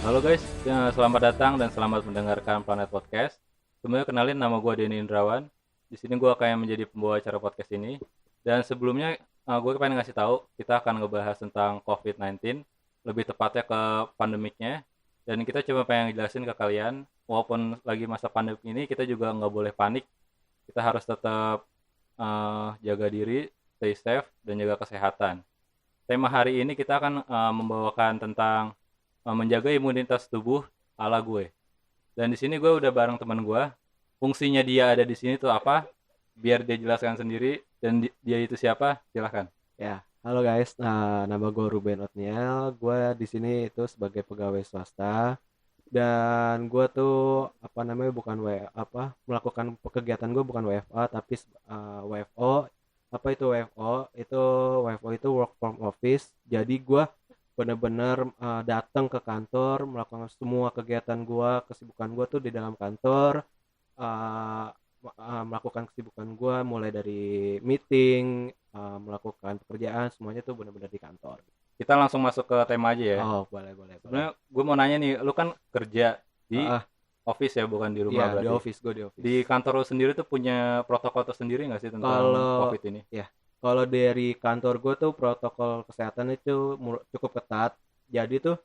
Halo guys, selamat datang dan selamat mendengarkan Planet Podcast. Semuanya kenalin, nama gue Denny Indrawan. Di sini gue akan menjadi pembawa acara podcast ini. Dan sebelumnya gue pengen ngasih tahu kita akan ngebahas tentang COVID-19, lebih tepatnya ke pandemiknya. Dan kita cuma pengen jelasin ke kalian, walaupun lagi masa pandemik ini kita juga nggak boleh panik. Kita harus tetap jaga diri, stay safe, dan jaga kesehatan. Tema hari ini kita akan membawakan tentang menjaga imunitas tubuh ala gue. Dan di sini gue udah bareng teman gue. Fungsinya dia ada di sini tuh apa? Biar dia jelaskan sendiri. Dan dia itu siapa? Silahkan. Ya, halo guys. Nah, nama gue Ruben Otniel. Gue di sini itu sebagai pegawai swasta dan gue tuh apa namanya bukan melakukan kegiatan gue bukan WFA tapi WFO. Apa itu WFO? WFO itu work from office. Jadi gue bener-bener datang ke kantor melakukan semua kegiatan gue, kesibukan gue tuh di dalam kantor. uh, Melakukan kesibukan gue mulai dari meeting, melakukan pekerjaan semuanya tuh benar-benar di kantor. Kita langsung masuk ke tema aja ya. Oh, boleh boleh boleh. Sebenarnya gue mau nanya nih, lu kan kerja di Ah, office ya, bukan di iya, rumah di berarti. office, gue di office. Di kantor lu sendiri tuh punya protokol tersendiri nggak sih tentang Kalau COVID ini? ya, kalau dari kantor gue tuh protokol kesehatan itu cukup ketat. Jadi tuh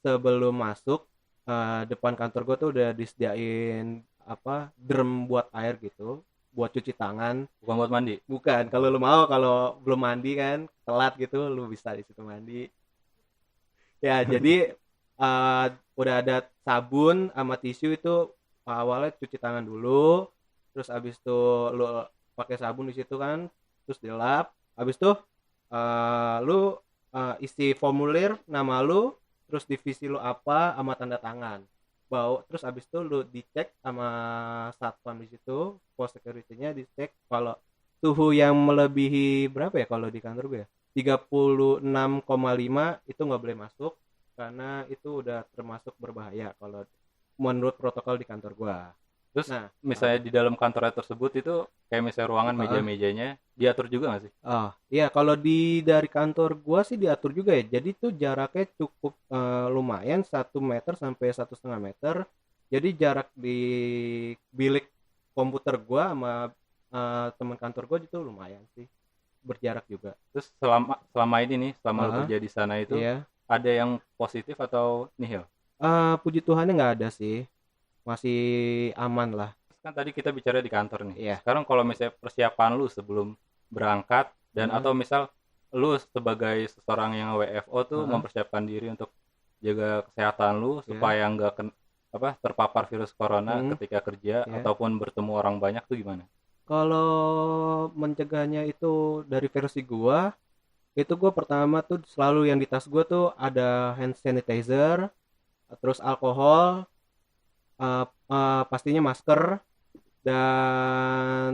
sebelum masuk, depan kantor gue tuh udah disediain apa drum buat air gitu, buat cuci tangan. Bukan buat mandi? Bukan, kalau lu mau, kalau belum mandi kan telat gitu, lu bisa di situ mandi. Ya, jadi uh, udah ada sabun sama tisu itu. Awalnya cuci tangan dulu, terus abis itu lu pakai sabun di situ kan, terus dilap. Abis itu lu isi formulir nama lu, terus divisi lu apa sama tanda tangan. Terus abis itu lu dicek sama satpam di situ, pos security-nya dicek kalau suhu yang melebihi berapa ya kalau di kantor gue ya? 36,5 itu nggak boleh masuk karena itu udah termasuk berbahaya kalau menurut protokol di kantor gua. Terus Nah, misalnya di dalam kantornya tersebut itu kayak misalnya ruangan meja-mejanya diatur juga nggak sih? iya kalau dari kantor gua sih diatur juga ya. Jadi tuh jaraknya cukup lumayan 1 meter sampai 1,5 meter. Jadi jarak di bilik komputer gua sama teman kantor gua itu lumayan sih, berjarak juga. Terus selama ini nih, selama lu Ah, kerja di sana itu iya. ada yang positif atau nihil? Puji Tuhannya nggak ada sih, masih aman lah. Kan tadi kita bicara di kantor nih. Iya. Sekarang kalau misalnya persiapan lu sebelum berangkat dan Heeh, atau misal lu sebagai seseorang yang WFO tuh heeh, mempersiapkan diri untuk jaga kesehatan lu iya, supaya nggak terpapar virus corona mhm, ketika kerja iya. ataupun bertemu orang banyak tuh gimana? Kalau mencegahnya itu dari versi gua, itu gua pertama tuh selalu yang di tas gua tuh ada hand sanitizer, terus alkohol, pastinya masker, dan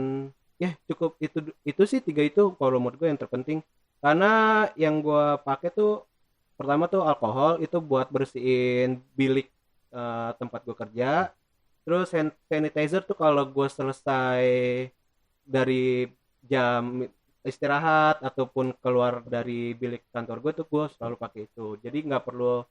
ya cukup itu sih, tiga itu kalau menurut gue yang terpenting. Karena yang gua pakai tuh pertama tuh alkohol itu buat bersihin bilik tempat gua kerja. Terus hand sanitizer tuh kalau gue selesai dari jam istirahat ataupun keluar dari bilik kantor gue tuh gue selalu pakai itu. Jadi nggak perlu,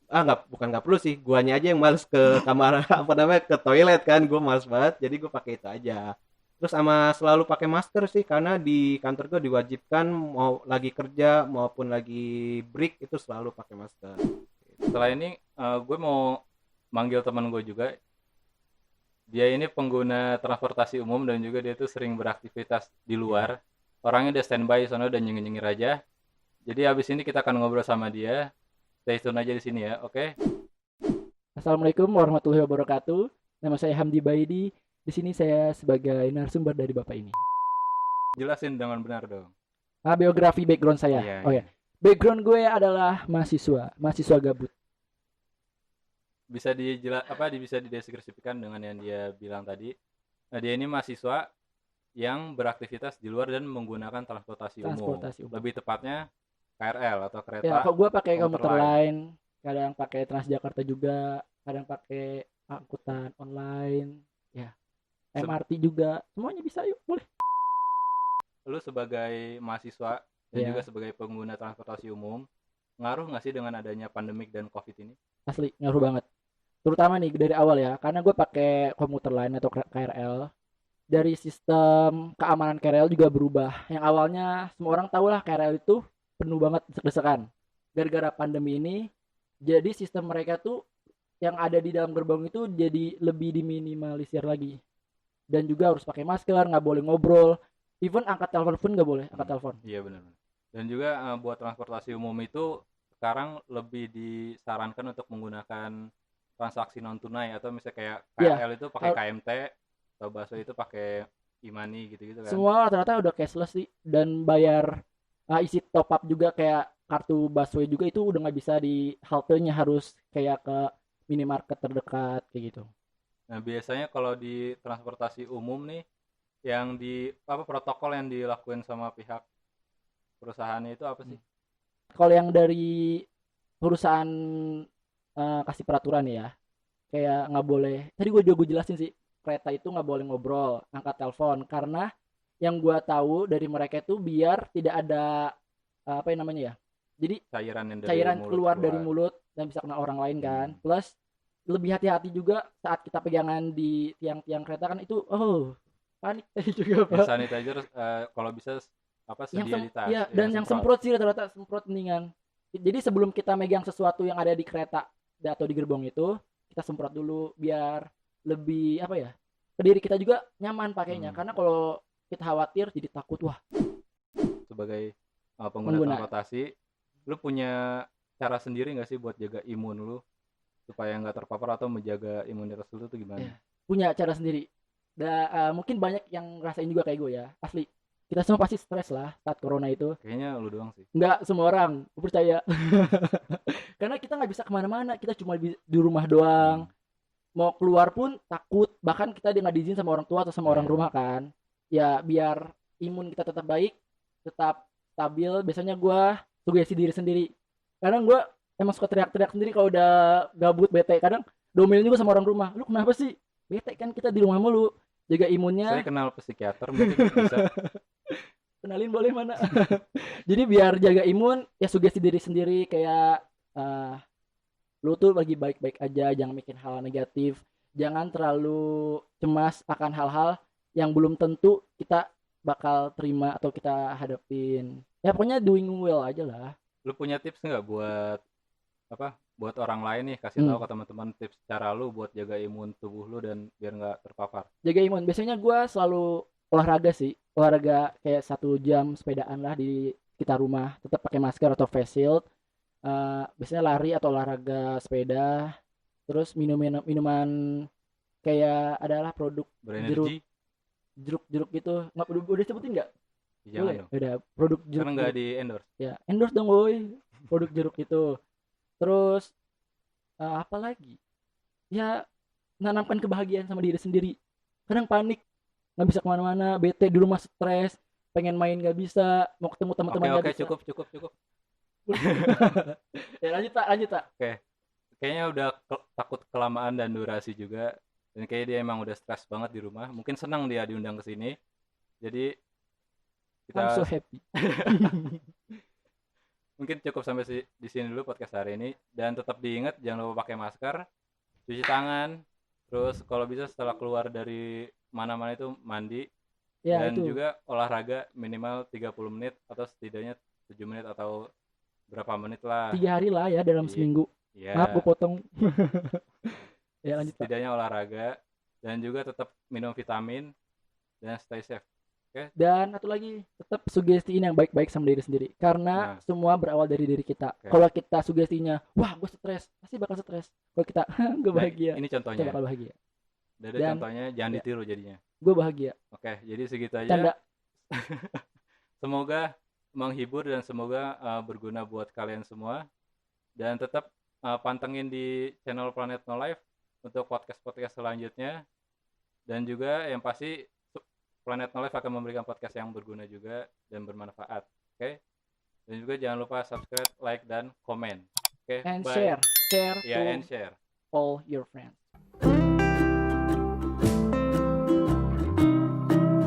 nggak, bukan nggak perlu sih, guanya aja yang males ke kamar apa namanya, ke toilet kan, gue males banget, jadi gue pakai itu aja. Terus sama selalu pakai masker sih, karena di kantor gue diwajibkan mau lagi kerja maupun lagi break itu selalu pakai masker. Setelah ini gue mau manggil teman gue juga. Dia ini pengguna transportasi umum dan juga dia tuh sering beraktivitas di Ya. luar. Orangnya udah standby sono dan nyengir-nyengir aja. Jadi habis ini kita akan ngobrol sama dia. Stay tune aja di sini ya, oke? Assalamualaikum warahmatullahi wabarakatuh. Nama saya Hamdi Baidi. Di sini saya sebagai narasumber dari Bapak ini. Jelasin dengan benar dong. Biografi background saya. Iya, Oh iya. ya, background gue adalah mahasiswa gabut. Bisa dideskripsikan dengan yang dia bilang tadi. Nah, dia ini mahasiswa yang beraktivitas di luar dan menggunakan transportasi umum. Transportasi umum. Lebih tepatnya KRL atau Ya, kereta kok gue pakai komuter komuter lain. lain, kadang pakai Transjakarta juga, kadang pakai angkutan online, ya, Se- MRT juga, semuanya bisa yuk, boleh. Lu sebagai mahasiswa dan juga Ya, sebagai pengguna transportasi umum, ngaruh nggak sih dengan adanya pandemik dan COVID ini? asli ngaruh banget. Terutama nih dari awal ya, karena gue pakai komuter lain atau KRL. Dari sistem keamanan KRL juga berubah. Yang awalnya semua orang tahu lah KRL itu penuh banget desek-desekan. Gara-gara pandemi ini, jadi sistem mereka tuh yang ada di dalam gerbang itu jadi lebih diminimalisir lagi. Dan juga harus pakai masker, nggak boleh ngobrol. Even angkat telepon pun nggak boleh angkat telepon. Iya benar. Dan juga buat transportasi umum itu sekarang lebih disarankan untuk menggunakan transaksi non tunai atau misalnya kayak Iya, KRL itu pakai KMT atau busway itu pakai e-money gitu-gitu kan. semua rata-rata udah cashless sih dan bayar isi top up juga kayak kartu busway juga itu udah nggak bisa di haltenya, harus kayak ke minimarket terdekat kayak gitu. Nah, biasanya kalau di transportasi umum nih yang di apa protokol yang dilakuin sama pihak perusahaannya itu apa sih? Kalau yang dari perusahaan kasih peraturan ya, kayak nggak boleh, tadi gue jelasin sih, kereta itu nggak boleh ngobrol angkat telepon, karena yang gue tahu dari mereka itu biar tidak ada apa yang namanya ya, jadi Cairan yang dari cairan mulut keluar dari mulut dan bisa kena orang lain kan. Plus lebih hati-hati juga saat kita pegangan di tiang-tiang kereta kan itu, panik tadi juga Ya, pak. sanitizer kalau bisa apa Yang sedia di tas. ya, dan yang semprot sih rata-rata semprot mendingan. Jadi sebelum kita megang sesuatu yang ada di kereta atau di gerbong itu, kita semprot dulu biar lebih apa ya, ke diri kita juga nyaman pakainya. Karena kalau kita khawatir jadi takut, wah. Sebagai pengguna transportasi, lu punya cara sendiri nggak sih buat jaga imun lu supaya nggak terpapar atau menjaga imunitas lu tuh gimana? Ya, punya cara sendiri. Mungkin banyak yang ngerasain juga kayak gue ya, asli. Kita semua pasti stres lah saat corona itu. Kayaknya lu doang sih. Nggak semua orang, gue percaya. Karena kita nggak bisa kemana-mana, kita cuma di rumah doang. Mau keluar pun takut, bahkan kita nggak diizin sama orang tua atau sama orang rumah kan. Ya biar imun kita tetap baik, tetap stabil. Biasanya gue sugesti diri sendiri. Kadang gue emang suka teriak-teriak sendiri kalau udah gabut, bete. Kadang domelin juga sama orang rumah. Lu kenapa sih? Bete kan kita di rumah mulu. Jaga imunnya. Saya kenal psikiater mungkin bisa. Kenalin boleh mana? Jadi biar jaga imun, ya sugesti diri sendiri kayak lu tuh lagi baik-baik aja, jangan mikir hal negatif, jangan terlalu cemas akan hal-hal yang belum tentu kita bakal terima atau kita hadapin. Ya pokoknya doing well aja lah. Lu punya tips nggak buat apa? Buat orang lain nih, kasih tahu ke teman-teman tips cara lu buat jaga imun tubuh lu dan biar nggak terpapar. Jaga imun. Biasanya gue selalu olahraga sih, olahraga kayak 1 jam sepedaan lah di sekitar rumah, tetap pakai masker atau face shield. Biasanya lari atau olahraga sepeda, terus minuman kayak adalah produk Berenergi? jeruk gitu, nggak udah sebutin nggak? Jangan Boleh dong. udah produk jeruk, Karena nggak di endorse. ya endorse dong boy, produk jeruk itu. Terus apa lagi ya, nanamkan kebahagiaan sama diri sendiri. Kadang panik nggak bisa kemana-mana, bete di rumah, stres, pengen main nggak bisa, mau ketemu teman-teman nggak Oke, bisa. cukup. Ya lanjut tak. Oke. Kayaknya udah takut kelamaan dan durasi juga. Dan kayaknya dia emang udah stres banget di rumah. Mungkin senang dia diundang ke sini. Jadi I'm so kita happy. mungkin cukup sampai di sini dulu podcast hari ini. Dan tetap diingat jangan lupa pakai masker, cuci tangan, terus kalau bisa setelah keluar dari mana-mana itu mandi. Ya, dan itu juga olahraga minimal 30 menit atau setidaknya 7 menit atau berapa menit lah. 3 hari lah ya dalam seminggu. Iya. Maaf gue potong. Ya lanjut Pak. Setidaknya olahraga dan juga tetap minum vitamin dan stay safe. Oke. Dan satu lagi, tetap sugestiin yang baik-baik sama diri sendiri. Karena semua berawal dari diri kita. Kalau kita sugestinya, wah gue stres, pasti bakal stres. Kalau kita, gue bahagia. Ini contohnya. Kita bakal bahagia. Dan contohnya jangan ditiru jadinya. Gue bahagia. Oke, jadi segitu aja. Canda. Semoga menghibur dan semoga berguna buat kalian semua. Dan tetap pantengin di channel Planet No Life untuk podcast-podcast selanjutnya. Dan juga yang pasti Planet No Life akan memberikan podcast yang berguna juga dan bermanfaat. Oke. Dan juga jangan lupa subscribe, like, dan komen. Oke. And bye. share Ya, and share all your friends.